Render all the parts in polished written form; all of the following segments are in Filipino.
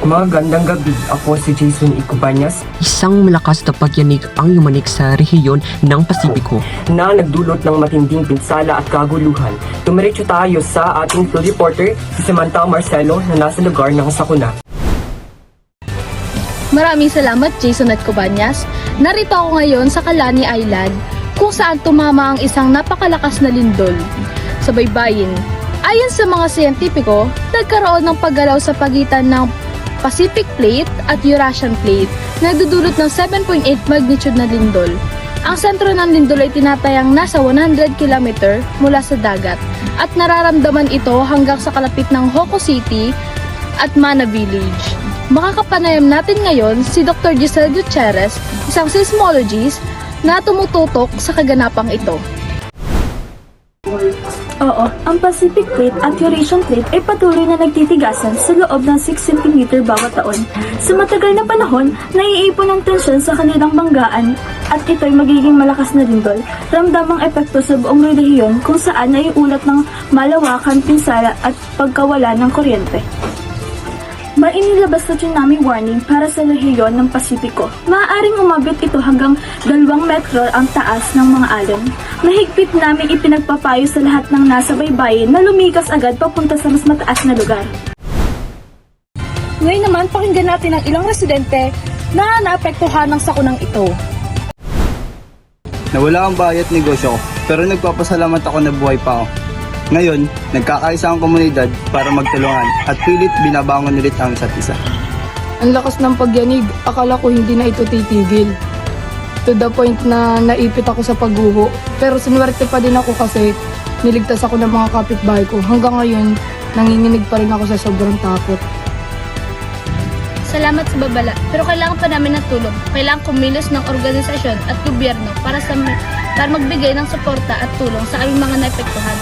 Magandang gabi, ako si Jason Icobanyas Isang malakas na pagyanig ang yumanik sa rehiyon ng Pasipiko. na nagdulot ng matinding pinsala at kaguluhan. Tumiretso tayo sa ating field reporter, si Samantha Marcelo na nasa lugar ng sakuna. Maraming salamat Jason at Cobanyas. Narito ako ngayon sa Calani Island kung saan tumama ang isang napakalakas na lindol sa baybayin. Ayon sa mga siyentipiko, nagkaroon ng paggalaw sa pagitan ng Pacific Plate at Eurasian Plate na nagdudulot ng 7.8 magnitude na lindol. Ang sentro ng lindol ay tinatayang nasa 100 km mula sa dagat at nararamdaman ito hanggang sa kalapit ng Hoco City at Mana Village. Makakapanayam natin ngayon si Dr. Giselle Gutierrez, isang seismologist na tumututok sa kaganapang ito. Oo, ang Pacific Plate at Eurasian Plate ay patuloy na nagtitigasan sa loob ng 6 cm bawat taon. Sa matagal na panahon, naiipon ang tensyon sa kanilang banggaan at ito'y magiging malakas na lindol. Ramdam ang epekto sa buong rehiyon kung saan ay ulat ng malawakan, pinsala at pagkawala ng kuryente. May inilabas na tsunami warning para sa rehiyon ng Pasipiko. Maaaring umabot ito hanggang 2 metro ang taas ng mga alon. Mahigpit namin ipinagpapayo sa lahat ng nasa baybayin na lumikas agad papunta sa mas mataas na lugar. Ngayon naman, pakinggan natin ang ilang residente na naapektuhan ng sakunang ito. Nawala ang bahay at negosyo ko, pero nagpapasalamat ako na buhay pa ako. Ngayon, nagkakaisa ang komunidad para magtulungan at pilit binabangon ulit ang isa't isa. Ang lakas ng pagyanig, akala ko hindi na ito titigil. To the point na naipit ako sa pagguho. Pero sinuwerte pa din ako kasi niligtas ako ng mga kapitbahay ko. Hanggang ngayon, nanginginig pa rin ako sa sobrang takot. Salamat sa babala, pero kailangan pa namin ng tulong. Kailangan kumilos ng organisasyon at gobyerno para magbigay ng suporta at tulong sa aming mga naepektuhan.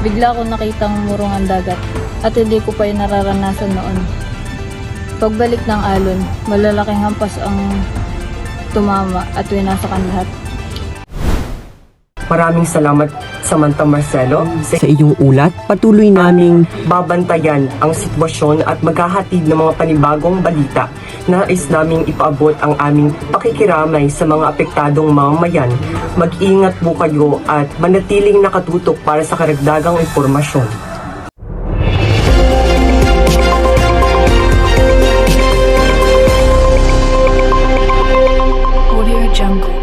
Bigla ko nakitang murong ang dagat at hindi ko pa yung nararanasan noon. Pagbalik ng alon, malalaking hampas ang tumama at winasak ang lahat. Maraming salamat Samantha Marcelo sa Sa iyong ulat, patuloy naming babantayan ang sitwasyon at maghahatid ng mga panibagong balita. Nais naming ipaabot ang aming pakikiramay sa mga apektadong mamamayan. Mag-ingat po kayo at manatiling nakatutok para sa karagdagang impormasyon.